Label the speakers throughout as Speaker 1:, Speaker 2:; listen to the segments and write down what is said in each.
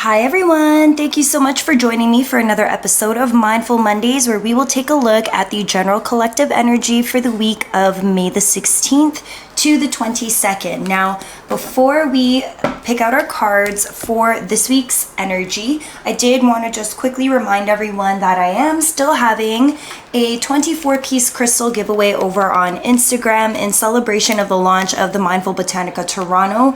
Speaker 1: Hi everyone! Thank you so much for joining me for another episode of Mindful Mondays, where we will take a look at the general collective energy for the week of May the 16th to the 22nd. Now, before we pick out our cards for this week's energy, I did want to just quickly remind everyone that I am still having a 24-piece crystal giveaway over on Instagram in celebration of the launch of the Mindful Botanica Toronto,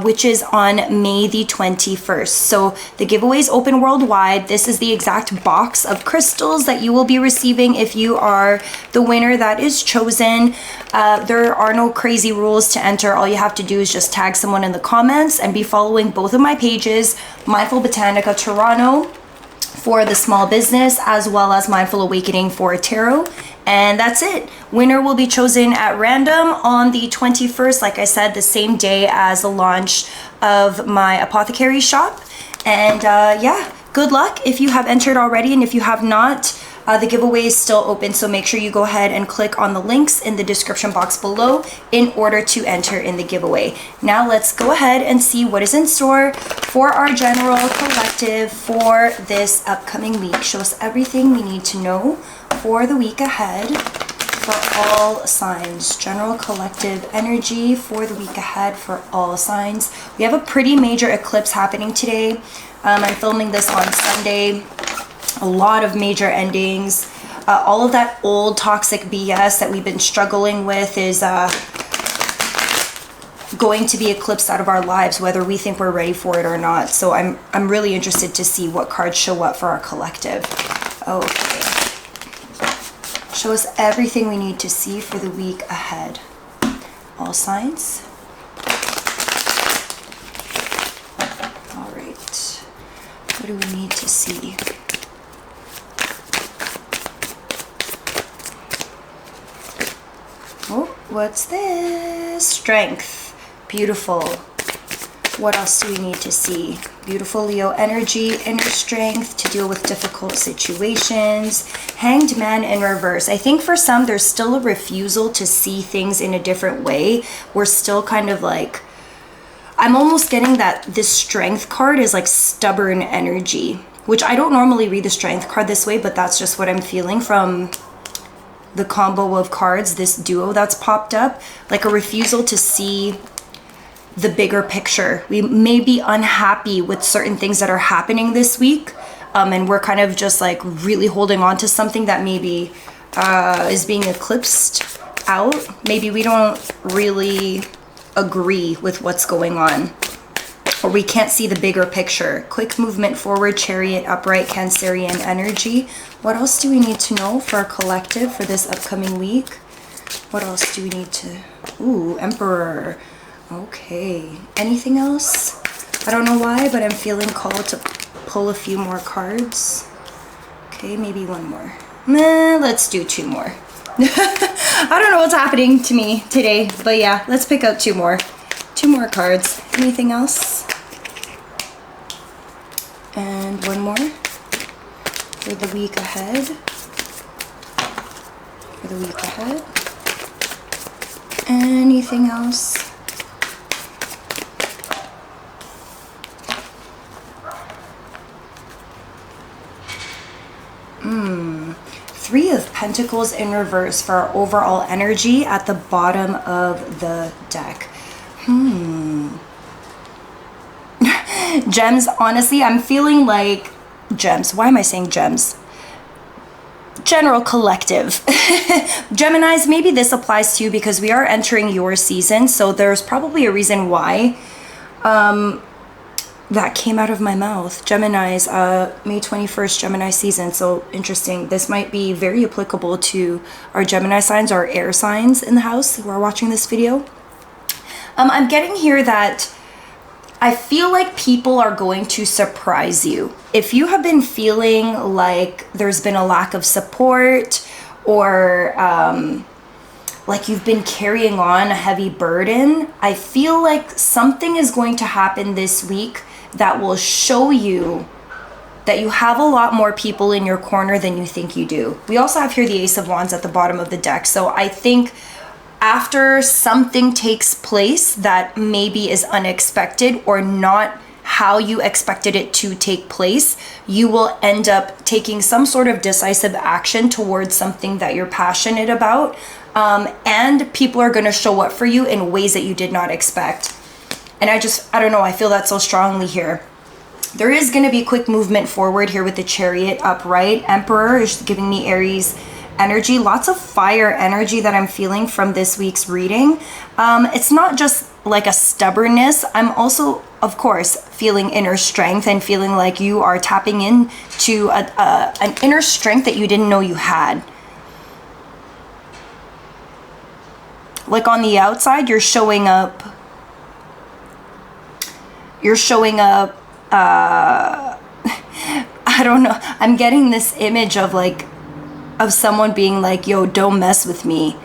Speaker 1: which is on May the 21st. So the giveaway is open worldwide. This is the exact box of crystals that you will be receiving if you are the winner that is chosen. There are no crazy rules to enter. All you have to do is just tag someone in the comments and be following both of my pages, Mindful Botanica Toronto for the small business, as well as Mindful Awakening for tarot. And that's it. Winner will be chosen at random on the 21st, like I said, the same day as the launch of my apothecary shop. And yeah, good luck if you have entered already, and if you have not, the giveaway is still open, so make sure you go ahead and click on the links in the description box below in order to enter in the giveaway. Now let's go ahead and see what is in store for our general collective for this upcoming week. Show us everything we need to know for the week ahead for all signs. General collective energy for the week ahead for all signs. We have a pretty major eclipse happening today. I'm filming this on Sunday. A lot of major endings. All of that old toxic BS that we've been struggling with is going to be eclipsed out of our lives, whether we think we're ready for it or not. So I'm really interested to see what cards show up for our collective. Okay. Show us everything we need to see for the week ahead. All signs. All right. What do we need to see? Oh, what's this? Strength. Beautiful. What else do we need to see? Beautiful Leo energy, inner strength to deal with difficult situations. Hanged Man in reverse. I think for some, there's still a refusal to see things in a different way. We're still kind of like, I'm almost getting that this strength card is like stubborn energy, which I don't normally read the strength card this way, but that's just what I'm feeling from the combo of cards, this duo that's popped up, like a refusal to see the bigger picture. We may be unhappy with certain things that are happening this week, and we're kind of just like really holding on to something that maybe is being eclipsed out. Maybe we don't really agree with what's going on, or we can't see the bigger picture. Quick movement forward, Chariot, upright, Cancerian energy. What else do we need to know for our collective for this upcoming week? What else do we need to... Ooh, Emperor. Okay. Anything else? I don't know why, but I'm feeling called to pull a few more cards. Okay, maybe one more. Nah, let's do two more. I don't know what's happening to me today, but yeah, let's pick out two more. Two more cards. Anything else? And one more for the week ahead. For the week ahead. Anything else? Three of Pentacles in reverse for our overall energy at the bottom of the deck. Gems, honestly, I'm feeling like gems. Why am I saying gems? General collective. Geminis, maybe this applies to you because we are entering your season, so there's probably a reason why that came out of my mouth. Geminis, May 21st, Gemini season. So interesting. This might be very applicable to our Gemini signs, our air signs in the house who are watching this video. I'm getting here that I feel like people are going to surprise you. If you have been feeling like there's been a lack of support, or like you've been carrying on a heavy burden, I feel like something is going to happen this week that will show you that you have a lot more people in your corner than you think you do. We also have here the Ace of Wands at the bottom of the deck. So I think after something takes place that maybe is unexpected or not how you expected it to take place, you will end up taking some sort of decisive action towards something that you're passionate about. And people are going to show up for you in ways that you did not expect. And I don't know, I feel that so strongly here. There is going to be quick movement forward here with the Chariot upright. Emperor is giving me Aries energy. Lots of fire energy that I'm feeling from this week's reading. It's not just like a stubbornness. I'm also, of course, feeling inner strength and feeling like you are tapping into an inner strength that you didn't know you had. Like on the outside, you're showing up, I don't know. I'm getting this image of someone being like, yo, don't mess with me.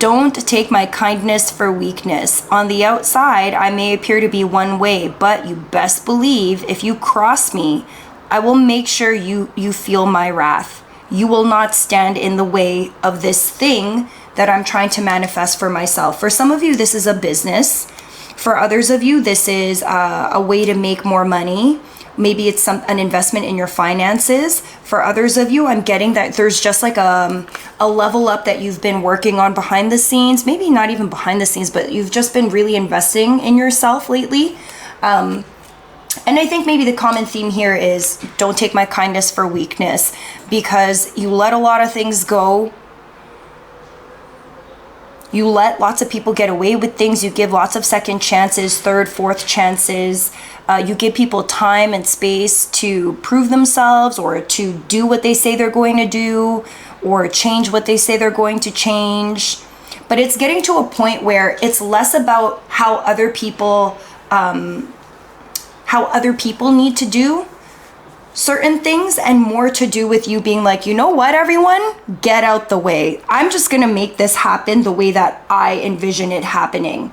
Speaker 1: Don't take my kindness for weakness. On the outside, I may appear to be one way, but you best believe if you cross me, I will make sure you feel my wrath. You will not stand in the way of this thing that I'm trying to manifest for myself. For some of you, this is a business. For others of you, this is a way to make more money. Maybe it's an investment in your finances. For others of you, I'm getting that there's just like a level up that you've been working on behind the scenes. Maybe not even behind the scenes, but you've just been really investing in yourself lately. And I think maybe the common theme here is don't take my kindness for weakness, because you let a lot of things go. You let lots of people get away with things. You give lots of second chances, third, fourth chances. You give people time and space to prove themselves or to do what they say they're going to do or change what they say they're going to change. But it's getting to a point where it's less about how other people need to do certain things and more to do with you being like, you know what, everyone, get out the way. I'm just gonna make this happen the way that I envision it happening.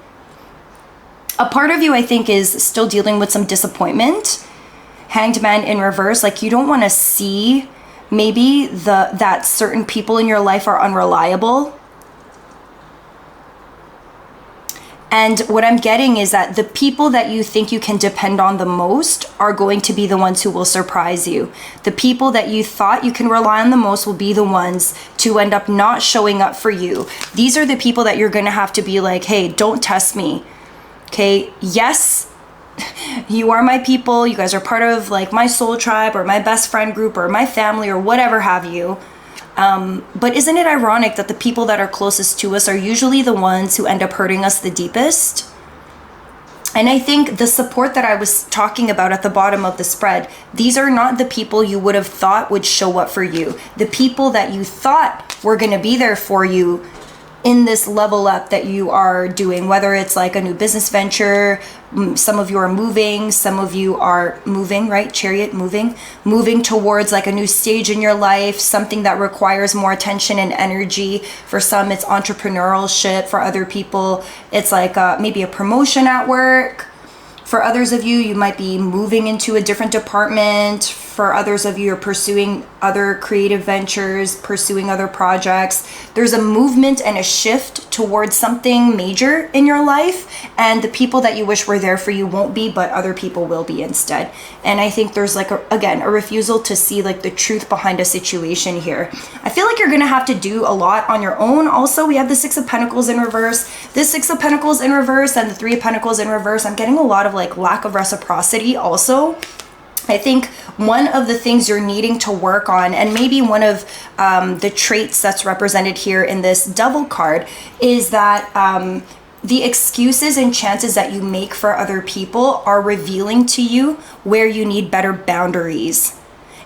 Speaker 1: A part of you, I think, is still dealing with some disappointment. Hanged Man in reverse, like you don't want to see maybe that certain people in your life are unreliable. And what I'm getting is that the people that you think you can depend on the most are going to be the ones who will surprise you. The people that you thought you can rely on the most will be the ones to end up not showing up for you. These are the people that you're going to have to be like, hey, don't test me. Okay, yes, you are my people. You guys are part of like my soul tribe or my best friend group or my family or whatever have you. But isn't it ironic that the people that are closest to us are usually the ones who end up hurting us the deepest? And I think the support that I was talking about at the bottom of the spread, these are not the people you would have thought would show up for you. The people that you thought were going to be there for you in this level up that you are doing, whether it's like a new business venture, some of you are moving, some of you are moving, right? Chariot, moving towards like a new stage in your life, something that requires more attention and energy. For some, it's entrepreneurship. For other people, it's like maybe a promotion at work. For others of you, you might be moving into a different department. For others of you, you're pursuing other creative ventures, pursuing other projects. There's a movement and a shift towards something major in your life, and the people that you wish were there for you won't be, but other people will be instead. And I think there's like, a refusal to see like the truth behind a situation here. I feel like you're gonna have to do a lot on your own. Also, we have the Six of Pentacles in reverse. This Six of Pentacles in reverse and the Three of Pentacles in reverse. I'm getting a lot of like lack of reciprocity also. I think one of the things you're needing to work on, and maybe one of the traits that's represented here in this Devil card, is that the excuses and chances that you make for other people are revealing to you where you need better boundaries.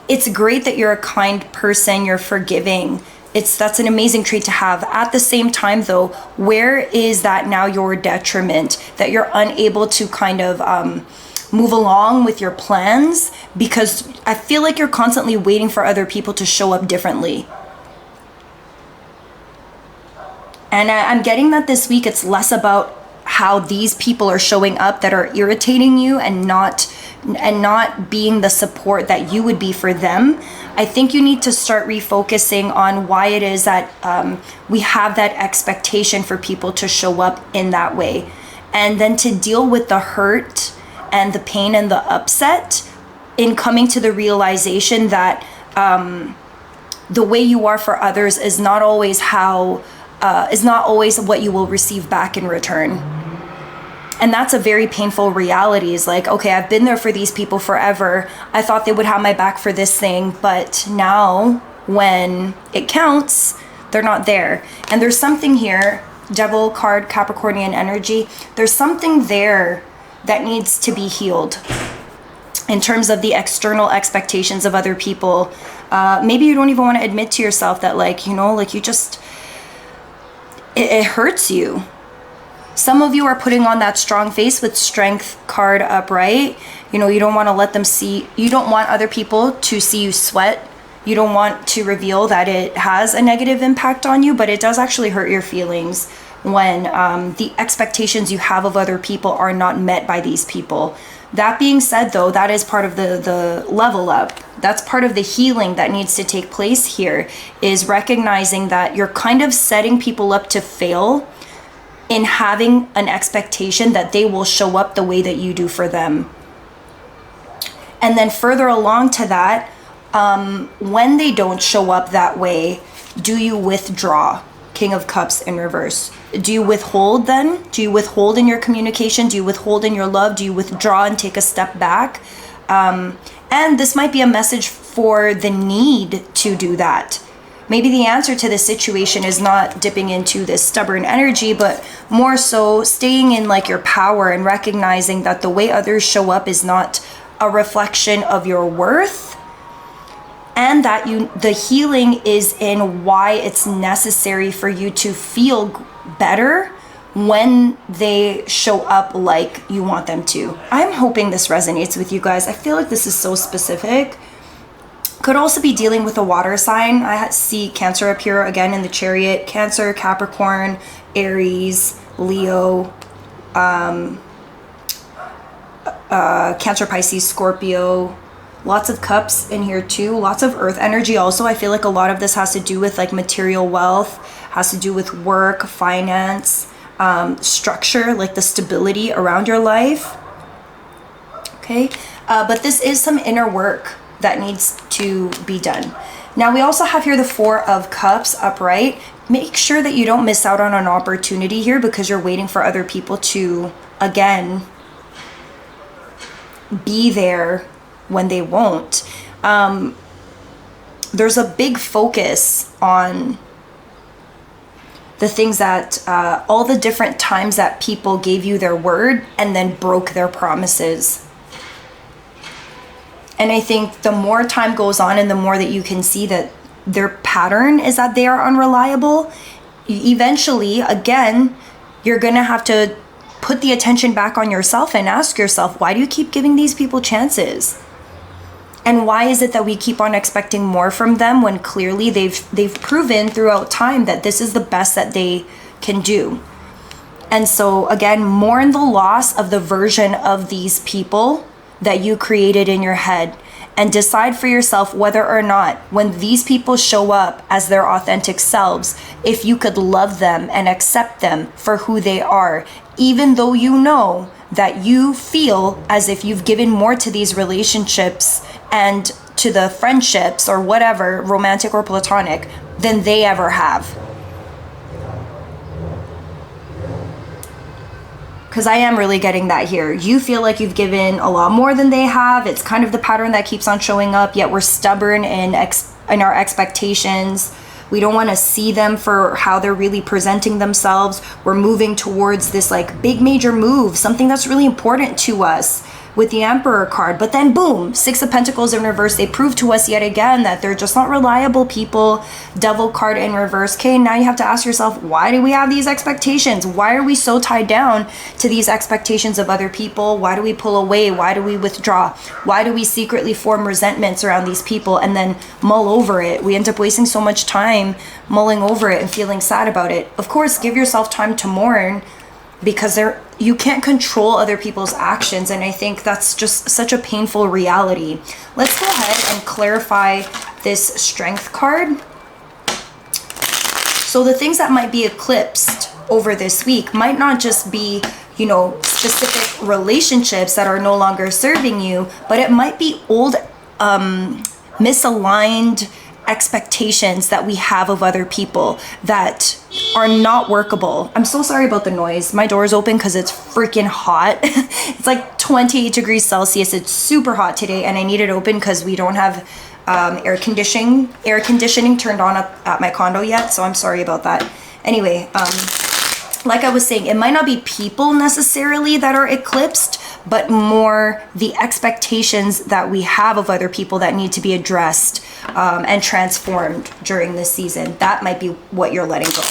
Speaker 1: It's great that you're a kind person, you're forgiving. That's an amazing trait to have. At the same time though, where is that now your detriment, that you're unable to kind of move along with your plans because I feel like you're constantly waiting for other people to show up differently. And I'm getting that this week it's less about how these people are showing up that are irritating you and not being the support that you would be for them. I think you need to start refocusing on why it is that we have that expectation for people to show up in that way, and then to deal with the hurt and the pain and the upset in coming to the realization that the way you are for others is not always what you will receive back in return. And that's a very painful reality. Is like, okay, I've been there for these people forever. I thought they would have my back for this thing, but now when it counts, they're not there. And there's something here, Devil card, Capricornian energy, there's something there that needs to be healed in terms of the external expectations of other people. Maybe you don't even want to admit to yourself that, like, you know, like you just, it hurts you. Some of you are putting on that strong face with Strength card upright. You know, you don't want to let them see, you don't want other people to see you sweat. You don't want to reveal that it has a negative impact on you, but it does actually hurt your feelings when the expectations you have of other people are not met by these people. That being said, though, that is part of the level up. That's part of the healing that needs to take place here, is recognizing that you're kind of setting people up to fail in having an expectation that they will show up the way that you do for them. And then further along to that, when they don't show up that way, do you withdraw? King of Cups in reverse. Do you withhold then? Do you withhold in your communication? Do you withhold in your love? Do you withdraw and take a step back? And this might be a message for the need to do that. Maybe the answer to this situation is not dipping into this stubborn energy, but more so staying in like your power and recognizing that the way others show up is not a reflection of your worth, and that the healing is in why it's necessary for you to feel better when they show up like you want them to. I'm hoping this resonates with you guys. I feel like this is so specific. Could also be dealing with a water sign. I see Cancer up here again in the Chariot. Cancer, Capricorn, Aries, Leo, Cancer, Pisces, Scorpio. Lots of cups in here too. Lots of earth energy also. I feel like a lot of this has to do with like material wealth, has to do with work, finance, structure, like the stability around your life. Okay, but this is some inner work that needs to be done. Now we also have here the Four of Cups upright. Make sure that you don't miss out on an opportunity here because you're waiting for other people to, again, be there when they won't. There's a big focus on the things that, all the different times that people gave you their word and then broke their promises. And I think the more time goes on and the more that you can see that their pattern is that they are unreliable, eventually, again, you're gonna have to put the attention back on yourself and ask yourself, why do you keep giving these people chances? And why is it that we keep on expecting more from them when clearly they've proven throughout time that this is the best that they can do? And so again, mourn the loss of the version of these people that you created in your head, and decide for yourself whether or not when these people show up as their authentic selves, if you could love them and accept them for who they are, even though you know that you feel as if you've given more to these relationships and to the friendships or whatever, romantic or platonic, than they ever have. Because I am really getting that here. You feel like you've given a lot more than they have. It's kind of the pattern that keeps on showing up, yet we're stubborn in our expectations. We don't want to see them for how they're really presenting themselves. We're moving towards this like big major move, something that's really important to us with the Emperor card. But then boom, Six of Pentacles in reverse. They prove to us yet again that they're just not reliable people. Devil card in reverse. Okay, now you have to ask yourself, why do we have these expectations? Why are we so tied down to these expectations of other people? Why do we pull away? Why do we withdraw? Why do we secretly form resentments around these people and then mull over it? We end up wasting so much time mulling over it and feeling sad about it. Of course, give yourself time to mourn, because you can't control other people's actions, and I think that's just such a painful reality. Let's go ahead and clarify this Strength card. So the things that might be eclipsed over this week might not just be you know, specific relationships that are no longer serving you, but it might be old, misaligned expectations that we have of other people that are not workable. I'm so sorry about the noise. My door's open because it's freaking hot. It's like 28 degrees Celsius. It's super hot today, and I need it open because we don't have air conditioning turned on up at my condo yet, so I'm sorry about that. Anyway, like I was saying, it might not be people necessarily that are eclipsed, but more the expectations that we have of other people that need to be addressed and transformed during this season. That might be what you're letting go.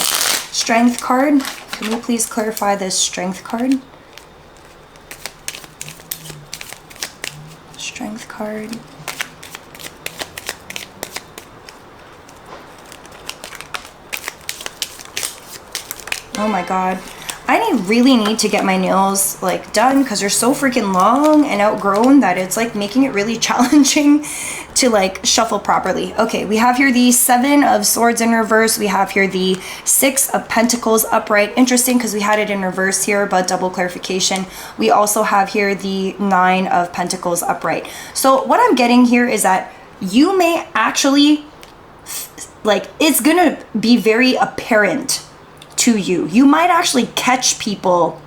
Speaker 1: Strength card. Can we please clarify this strength card? Strength card. Oh my god. I really need to get my nails like done because they're so freaking long and outgrown that it's like making it really challenging to like shuffle properly. Okay, we have here the 7 of Swords in reverse. We have here the 6 of Pentacles upright. Interesting because we had it in reverse here, but double clarification. We also have here the 9 of Pentacles upright. So what I'm getting here is that you may actually, like, it's gonna be very apparent to you. You might actually catch people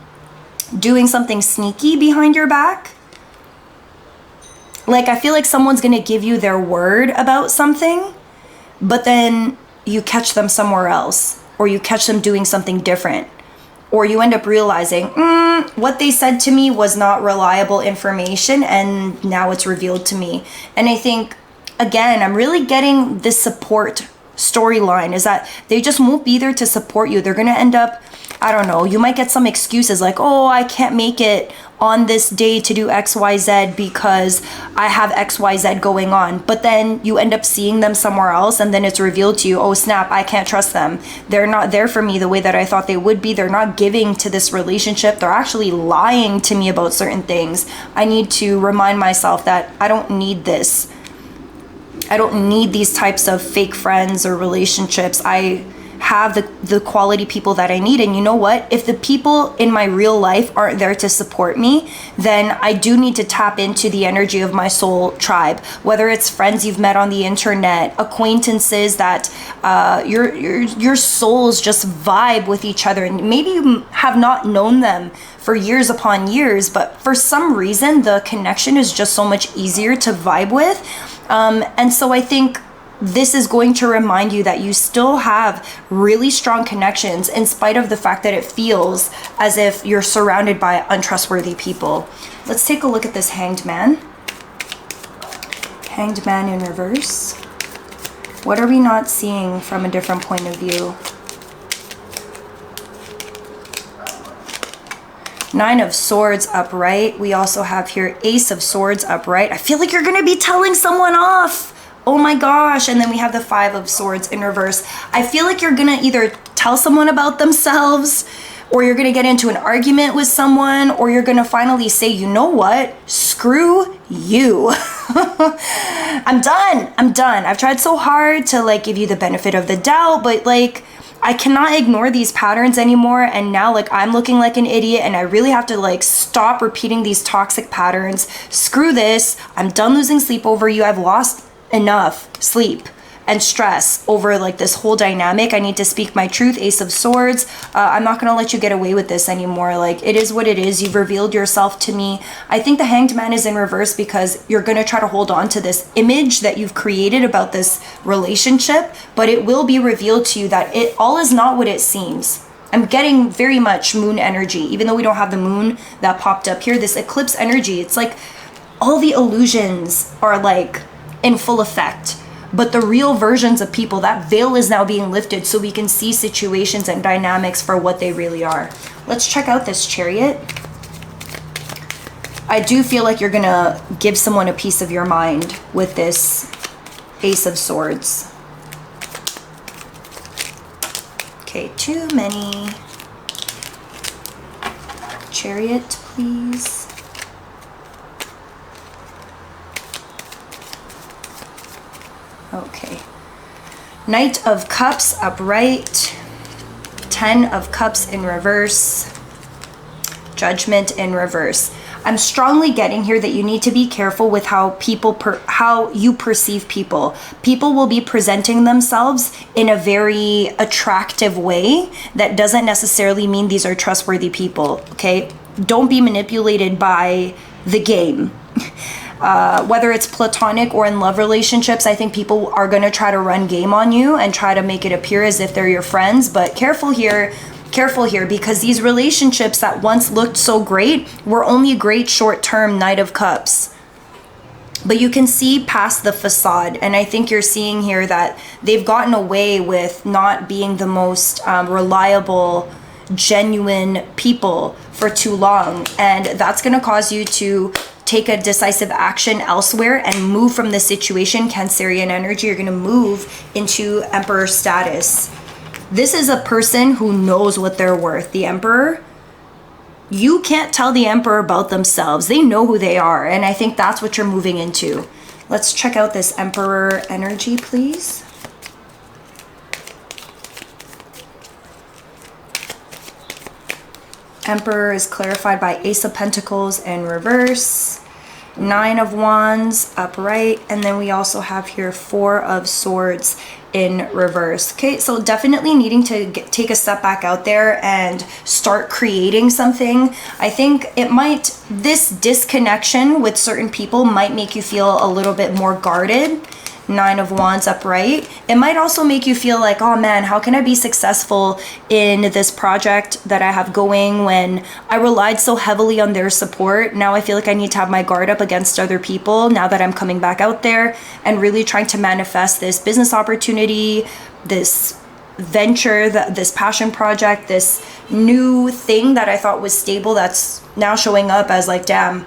Speaker 1: doing something sneaky behind your back. Like, I feel like someone's gonna give you their word about something, but then you catch them somewhere else, or you catch them doing something different, or you end up realizing, what they said to me was not reliable information, and now it's revealed to me. And I think, again, I'm really getting this support storyline is that they just won't be there to support you. They're gonna end up, I don't know, you might get some excuses like, oh, I can't make it on this day to do XYZ because I have XYZ going on. But then you end up seeing them somewhere else, and then it's revealed to you, oh snap, I can't trust them. They're not there for me the way that I thought they would be. They're not giving to this relationship. They're actually lying to me about certain things. I need to remind myself that I don't need this. I don't need these types of fake friends or relationships. I have the quality people that I need. And you know what? If the people in my real life aren't there to support me, then I do need to tap into the energy of my soul tribe. Whether it's friends you've met on the internet, acquaintances that your souls just vibe with each other. And maybe you have not known them for years upon years, but for some reason, the connection is just so much easier to vibe with. And so I think this is going to remind you that you still have really strong connections in spite of the fact that it feels as if you're surrounded by untrustworthy people. Let's take a look at this Hanged Man. Hanged Man in reverse. What are we not seeing from a different point of view? 9 of Swords upright. We also have here Ace of Swords upright. I feel like you're going to be telling someone off. Oh my gosh. And then we have the 5 of Swords in reverse. I feel like you're going to either tell someone about themselves, or you're going to get into an argument with someone, or you're going to finally say, you know what? Screw you. I'm done. I'm done. I've tried so hard to like give you the benefit of the doubt, but like, I cannot ignore these patterns anymore, and now like I'm looking like an idiot, and I really have to like stop repeating these toxic patterns. Screw this. I'm done losing sleep over you. I've lost enough sleep and stress over like this whole dynamic. I need to speak my truth. Ace of Swords. I'm not gonna let you get away with this anymore. Like, it is what it is. You've revealed yourself to me. I think the Hanged Man is in reverse because you're gonna try to hold on to this image that you've created about this relationship, but it will be revealed to you that it all is not what it seems. I'm getting very much moon energy, even though we don't have the moon that popped up here. This eclipse energy, it's like all the illusions are like in full effect. But the real versions of people, that veil is now being lifted so we can see situations and dynamics for what they really are. Let's check out this Chariot. I do feel like you're gonna give someone a piece of your mind with this Ace of Swords. Okay, too many. Chariot, please. Okay. Knight of Cups upright. 10 of Cups in reverse. Judgment in reverse. I'm strongly getting here that you need to be careful with how how you perceive people. People will be presenting themselves in a very attractive way that doesn't necessarily mean these are trustworthy people, okay? Don't be manipulated by the game. Whether it's platonic or in love relationships, I think people are going to try to run game on you and try to make it appear as if they're your friends, but careful here, because these relationships that once looked so great were only great short-term Knight of Cups. But you can see past the facade, and I think you're seeing here that they've gotten away with not being the most reliable, genuine people for too long, and that's going to cause you to take a decisive action elsewhere and move from the situation. Cancerian energy, you're going to move into Emperor status. This is a person who knows what they're worth. The Emperor, you can't tell the Emperor about themselves. They know who they are, and I think that's what you're moving into. Let's check out this Emperor energy, please. Emperor is clarified by Ace of Pentacles in reverse, Nine of Wands upright, and then we also have here Four of Swords in reverse. Okay, so definitely needing to take a step back out there and start creating something. I think this disconnection with certain people might make you feel a little bit more guarded. Nine of Wands upright. It might also make you feel like, oh man, how can I be successful in this project that I have going when I relied so heavily on their support? Now I feel like I need to have my guard up against other people now that I'm coming back out there and really trying to manifest this business opportunity, this venture, this passion project, this new thing that I thought was stable that's now showing up as like, damn,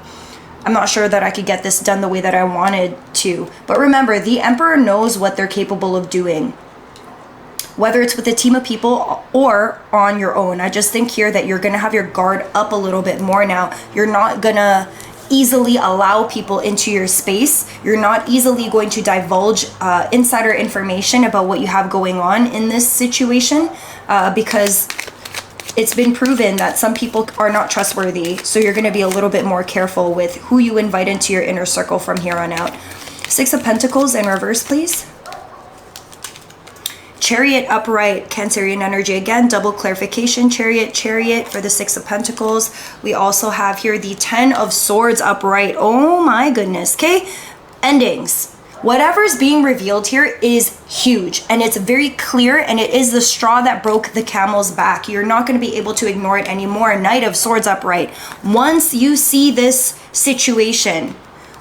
Speaker 1: I'm not sure that I could get this done the way that I wanted to. But remember, the Emperor knows what they're capable of doing, whether it's with a team of people or on your own. I just think here that you're going to have your guard up a little bit more now. You're not going to easily allow people into your space. You're not easily going to divulge insider information about what you have going on in this situation because it's been proven that some people are not trustworthy, so you're going to be a little bit more careful with who you invite into your inner circle from here on out. Six of Pentacles in reverse, please. Chariot upright, Cancerian energy again, double clarification, Chariot for the Six of Pentacles. We also have here the Ten of Swords upright. Oh my goodness. Okay, endings. Whatever's being revealed here is huge and it's very clear, and it is the straw that broke the camel's back. You're not going to be able to ignore it anymore. Knight of Swords upright. Once you see this situation,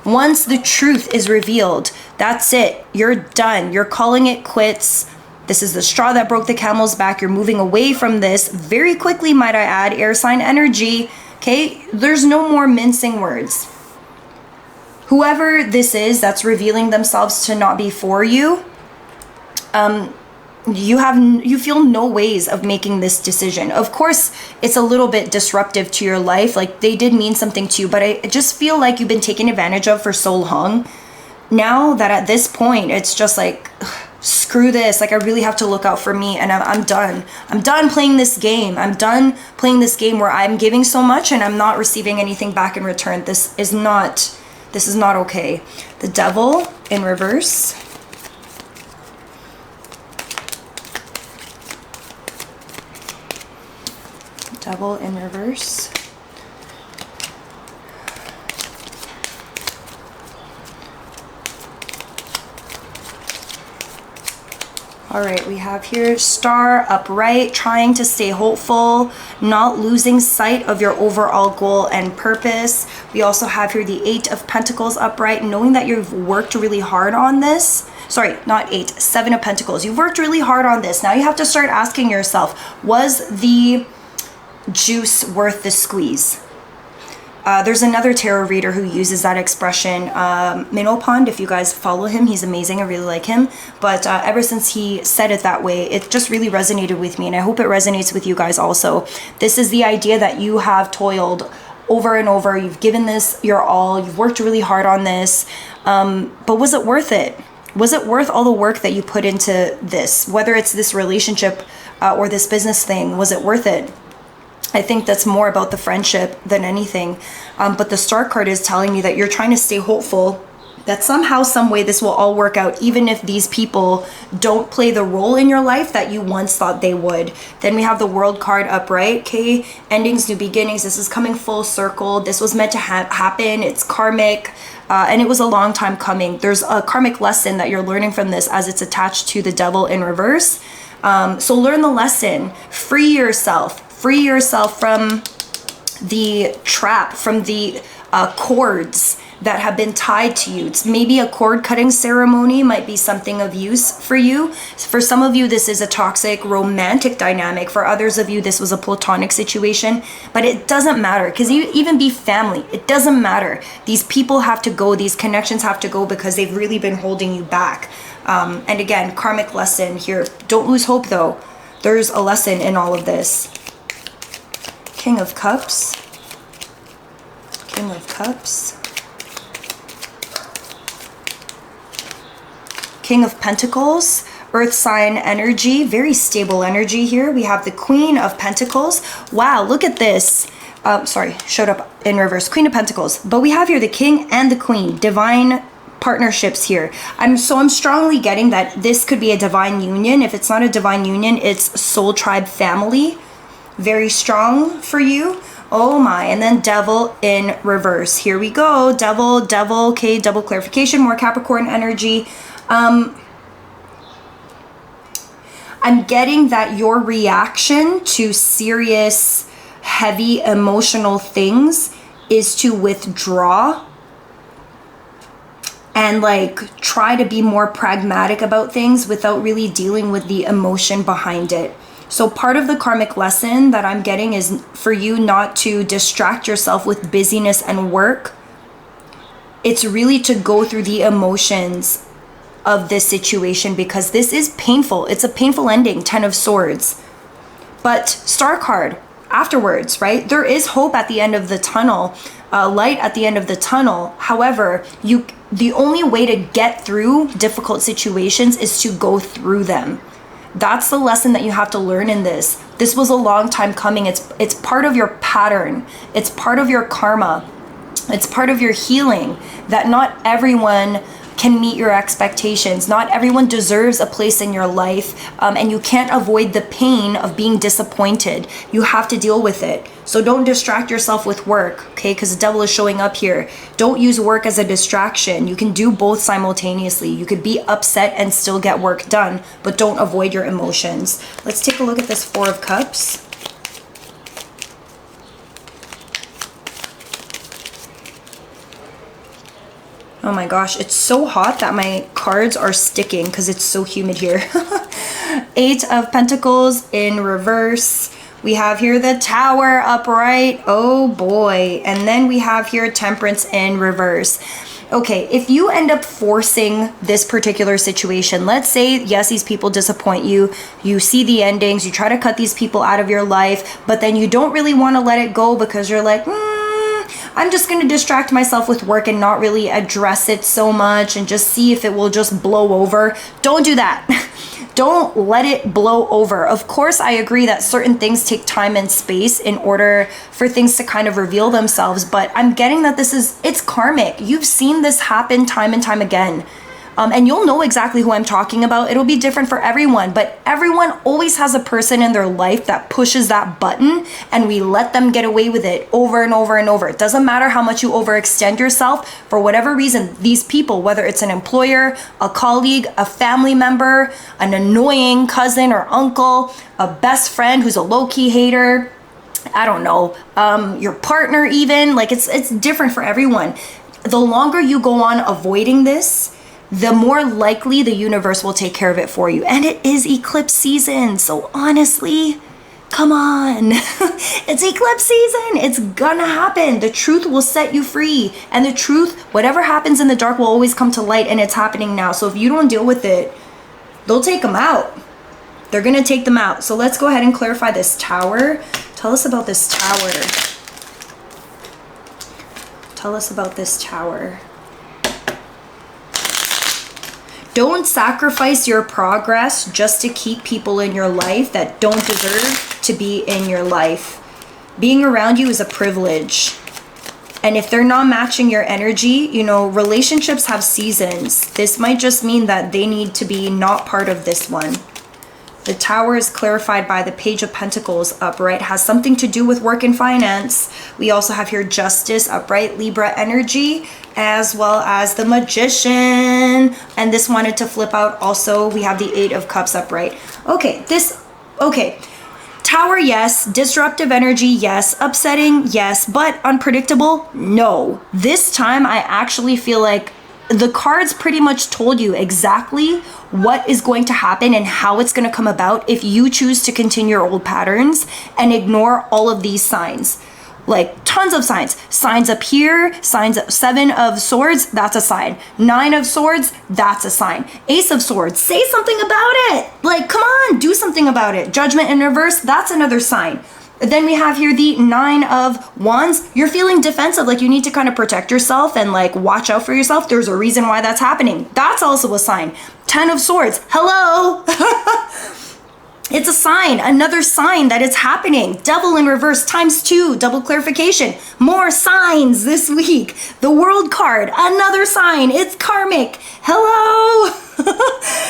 Speaker 1: once the truth is revealed, that's it. You're done. You're calling it quits. This is the straw that broke the camel's back. You're moving away from this very quickly, might I add. Air sign energy. Okay, there's no more mincing words. Whoever this is that's revealing themselves to not be for you, you feel no ways of making this decision. Of course, it's a little bit disruptive to your life. Like, they did mean something to you, but I just feel like you've been taken advantage of for so long. Now that at this point, it's just like, ugh, screw this. Like, I really have to look out for me, and I'm done. I'm done playing this game. I'm done playing this game where I'm giving so much and I'm not receiving anything back in return. This is not okay. The Devil in reverse. Devil in reverse. All right, we have here Star upright, trying to stay hopeful, not losing sight of your overall goal and purpose. We also have here the Eight of Pentacles upright, knowing that you've worked really hard on this. Sorry, not eight, Seven of Pentacles. You've worked really hard on this. Now you have to start asking yourself, was the juice worth the squeeze? There's another tarot reader who uses that expression, Minnow Pond. If you guys follow him, he's amazing. I really like him. But ever since he said it that way, it just really resonated with me, and I hope it resonates with you guys also. This is the idea that you have toiled over and over. You've given this your all. You've worked really hard on this. But was it worth it? Was it worth all the work that you put into this? Whether it's this relationship or this business thing, was it worth it? I think that's more about the friendship than anything. But the Star card is telling me that you're trying to stay hopeful that somehow, some way, this will all work out, even if these people don't play the role in your life that you once thought they would. Then we have the World card upright. Okay, endings, new beginnings. This is coming full circle. This was meant to happen. It's karmic. And it was a long time coming. There's a karmic lesson that you're learning from this as it's attached to the Devil in reverse. So learn the lesson. Free yourself. Free yourself from the trap, from the cords that have been tied to you. It's maybe a cord cutting ceremony might be something of use for you. For some of you, this is a toxic romantic dynamic. For others of you, this was a platonic situation. But it doesn't matter, because you even be family, it doesn't matter. These people have to go, these connections have to go, because they've really been holding you back. And again, karmic lesson here. Don't lose hope though. There's a lesson in all of this. King of Cups. King of Cups. King of Pentacles, Earth sign energy, very stable energy here. We have the Queen of Pentacles. Wow, look at this. Sorry, showed up in reverse. Queen of Pentacles. But we have here the King and the Queen, divine partnerships here. I'm strongly getting that this could be a divine union. If it's not a divine union, it's soul tribe family. Very strong for you. Oh my. And then Devil in reverse. Here we go. Devil. Okay, double clarification, more Capricorn energy. I'm getting that your reaction to serious, heavy, emotional things is to withdraw and like try to be more pragmatic about things without really dealing with the emotion behind it. So part of the karmic lesson that I'm getting is for you not to distract yourself with busyness and work. It's really to go through the emotions of this situation, because this is painful. It's a painful ending, 10 of Swords. But Star card, afterwards, right? There is hope at the end of the tunnel, light at the end of the tunnel. However, the only way to get through difficult situations is to go through them. That's the lesson that you have to learn in this. This was a long time coming. It's part of your pattern. It's part of your karma. It's part of your healing, that not everyone can meet your expectations. Not everyone deserves a place in your life, and you can't avoid the pain of being disappointed. You have to deal with it. So don't distract yourself with work, okay? Because the Devil is showing up here. Don't use work as a distraction. You can do both simultaneously. You could be upset and still get work done, but don't avoid your emotions. Let's take a look at this Four of Cups. Oh my gosh, it's so hot that my cards are sticking because it's so humid here. Eight of Pentacles in reverse. We have here the Tower upright. Oh boy. And then we have here Temperance in reverse. Okay, if you end up forcing this particular situation, let's say, yes, these people disappoint you, you see the endings, you try to cut these people out of your life, but then you don't really want to let it go because you're like, I'm just going to distract myself with work and not really address it so much and just see if it will just blow over. Don't do that. Don't let it blow over. Of course, I agree that certain things take time and space in order for things to kind of reveal themselves, but I'm getting that it's karmic. You've seen this happen time and time again. And you'll know exactly who I'm talking about. It'll be different for everyone, but everyone always has a person in their life that pushes that button and we let them get away with it over and over and over. It doesn't matter how much you overextend yourself. For whatever reason, these people, whether it's an employer, a colleague, a family member, an annoying cousin or uncle, a best friend who's a low-key hater, I don't know, your partner even, like it's different for everyone. The longer you go on avoiding this, the more likely the universe will take care of it for you. And it is eclipse season. So honestly, come on. It's eclipse season. It's gonna happen. The truth will set you free. And the truth, whatever happens in the dark will always come to light, and it's happening now. So if you don't deal with it, they'll take them out. They're gonna take them out. So let's go ahead and clarify this Tower. Tell us about this Tower. Tell us about this Tower. Don't sacrifice your progress just to keep people in your life that don't deserve to be in your life. being around you is a privilege. And if they're not matching your energy, you know, relationships have seasons. This might just mean that they need to be not part of this one. The Tower is clarified by the Page of Pentacles upright, has something to do with work and finance. We also have here Justice upright, Libra energy, as well as the Magician. And this wanted to flip out also. We have the Eight of Cups upright. Okay, Tower, yes. Disruptive energy, yes. Upsetting, yes. But unpredictable, no. This time I actually feel like the cards pretty much told you exactly what is going to happen and how it's going to come about if you choose to continue your old patterns and ignore all of these signs. Like tons of signs. Signs up here, signs up. 7 of Swords, that's a sign. 9 of Swords, that's a sign. Ace of Swords, say something about it. Like, come on, do something about it. Judgment in reverse, that's another sign. Then we have here the 9 of Wands. You're feeling defensive, like you need to kind of protect yourself and like watch out for yourself. There's a reason why that's happening. That's also a sign. 10 of Swords, hello. It's a sign, another sign that it's happening. Devil in reverse ×2, double clarification. More signs this week. The World card, another sign. It's karmic. Hello.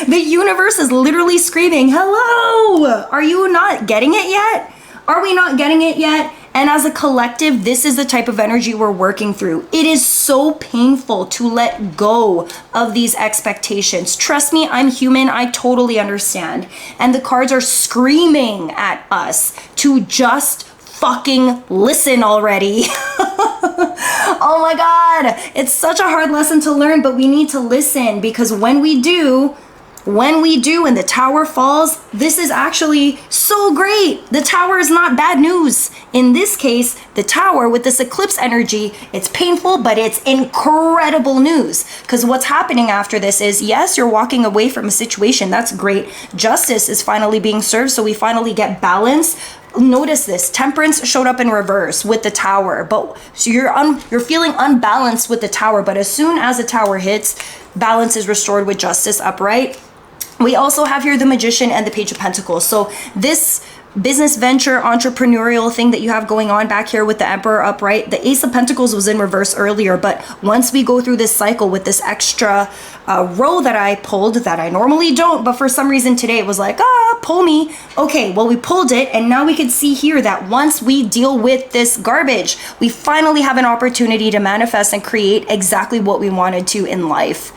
Speaker 1: The universe is literally screaming, hello. Are you not getting it yet? Are we not getting it yet? And as a collective, this is the type of energy we're working through. It is so painful to let go of these expectations. Trust me, I'm human. I totally understand. And the cards are screaming at us to just fucking listen already. Oh my God. It's such a hard lesson to learn, but we need to listen, because when we do and the Tower falls, this is actually so great. The Tower is not bad news. In this case, the Tower with this eclipse energy, it's painful, but it's incredible news. Because what's happening after this is, yes, you're walking away from a situation. That's great. Justice is finally being served, so we finally get balance. Notice this, Temperance showed up in reverse with the Tower, but so you're feeling unbalanced with the Tower, but as soon as the Tower hits, balance is restored with Justice upright. We also have here the Magician and the Page of Pentacles. So this business venture, entrepreneurial thing that you have going on back here with the Emperor upright, the Ace of Pentacles was in reverse earlier, but once we go through this cycle with this extra row that I pulled, that I normally don't, but for some reason today it was like, pull me. Okay, well, we pulled it, and now we can see here that once we deal with this garbage, we finally have an opportunity to manifest and create exactly what we wanted to in life.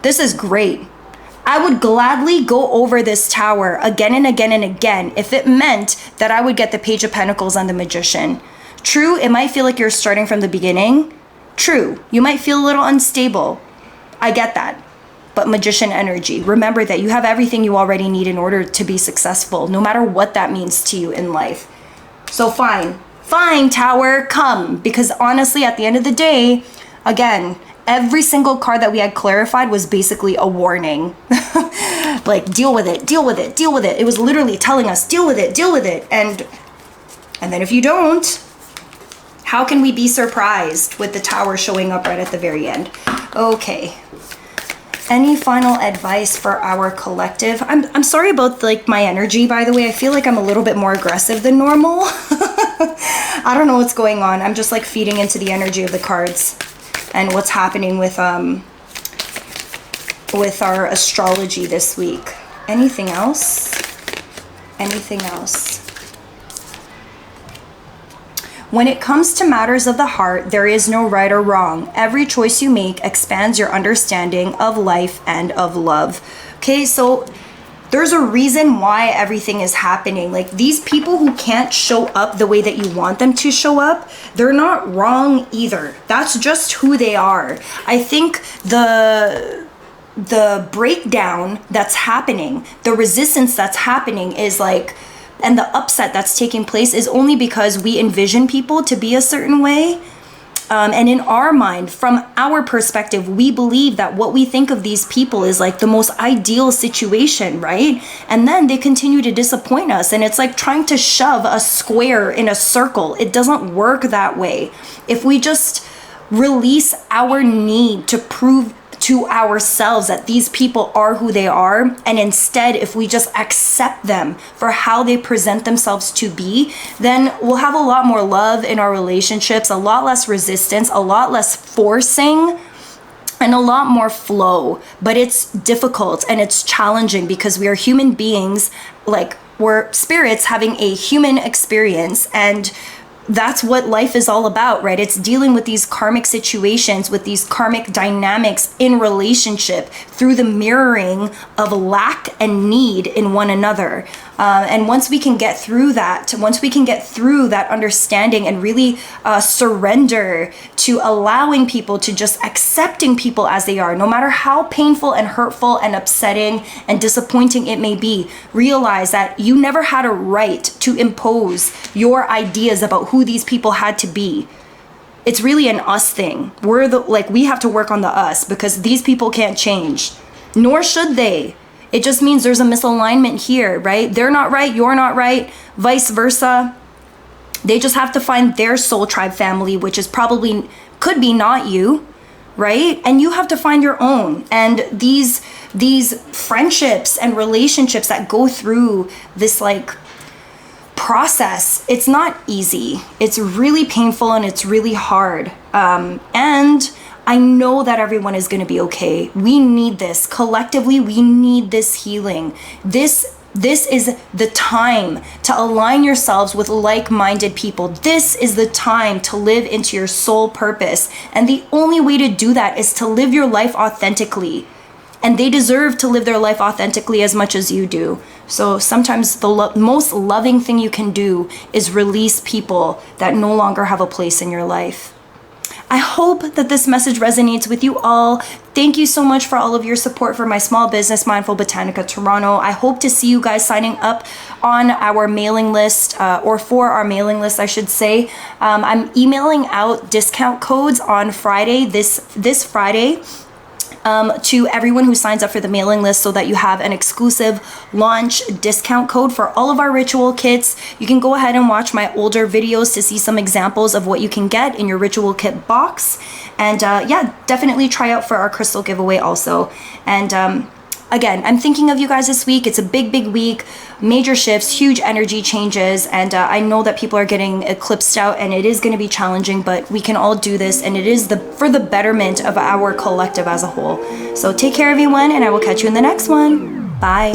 Speaker 1: This is great. I would gladly go over this Tower again and again and again if it meant that I would get the Page of Pentacles and the Magician. True, it might feel like you're starting from the beginning. True, you might feel a little unstable. I get that. But Magician energy, remember that you have everything you already need in order to be successful, no matter what that means to you in life. So fine, Tower, come. Because honestly, at the end of the day, again, every single card that we had clarified was basically a warning. Like, deal with it, deal with it, deal with it. It was literally telling us, deal with it, deal with it. And then if you don't, how can we be surprised with the Tower showing up right at the very end? Okay. Any final advice for our collective? I'm sorry about like my energy, by the way. I feel like I'm a little bit more aggressive than normal. I don't know what's going on. I'm just like feeding into the energy of the cards and what's happening with our astrology this week. Anything else? Anything else? When it comes to matters of the heart, there is no right or wrong. Every choice you make expands your understanding of life and of love. Okay, so there's a reason why everything is happening. Like, these people who can't show up the way that you want them to show up, they're not wrong either. That's just who they are. I think the breakdown that's happening, the resistance that's happening is like, and the upset that's taking place is only because we envision people to be a certain way. And in our mind, from our perspective, we believe that what we think of these people is like the most ideal situation, right? And then they continue to disappoint us. And it's like trying to shove a square in a circle. It doesn't work that way. If we just release our need to prove to ourselves that these people are who they are, and instead if we just accept them for how they present themselves to be, then we'll have a lot more love in our relationships, a lot less resistance, a lot less forcing, and a lot more flow. But it's difficult and it's challenging because we are human beings, like we're spirits having a human experience, and that's what life is all about, right? It's dealing with these karmic situations, with these karmic dynamics in relationship through the mirroring of lack and need in one another. And once we can get through that, understanding and really surrender to allowing people, to just accepting people as they are, no matter how painful and hurtful and upsetting and disappointing it may be, realize that you never had a right to impose your ideas about who these people had to be. It's really an us thing. We have to work on the us, because these people can't change, nor should they. It just means there's a misalignment here, right? They're not right, you're not right, vice versa. They just have to find their soul tribe family, which is probably, could be not you, right? And you have to find your own. And these friendships and relationships that go through this like process, it's not easy. It's really painful and it's really hard. And I know that everyone is going to be okay. We need this. Collectively, we need this healing. This is the time to align yourselves with like-minded people. This is the time to live into your soul purpose. And the only way to do that is to live your life authentically. And they deserve to live their life authentically as much as you do. So sometimes the most loving thing you can do is release people that no longer have a place in your life. I hope that this message resonates with you all. Thank you so much for all of your support for my small business, Mindful Botanica Toronto. I hope to see you guys signing up on our mailing list, or for our mailing list, I should say. I'm emailing out discount codes on Friday, this Friday, to everyone who signs up for the mailing list, so that you have an exclusive launch discount code for all of our ritual kits. You can go ahead and watch my older videos to see some examples of what you can get in your ritual kit box. And yeah, definitely try out for our crystal giveaway also. And again, I'm thinking of you guys this week. It's a big week, major shifts, huge energy changes, and I know that people are getting eclipsed out, and it is going to be challenging, but we can all do this, and it is for the betterment of our collective as a whole. So take care, everyone, and I will catch you in the next one. Bye.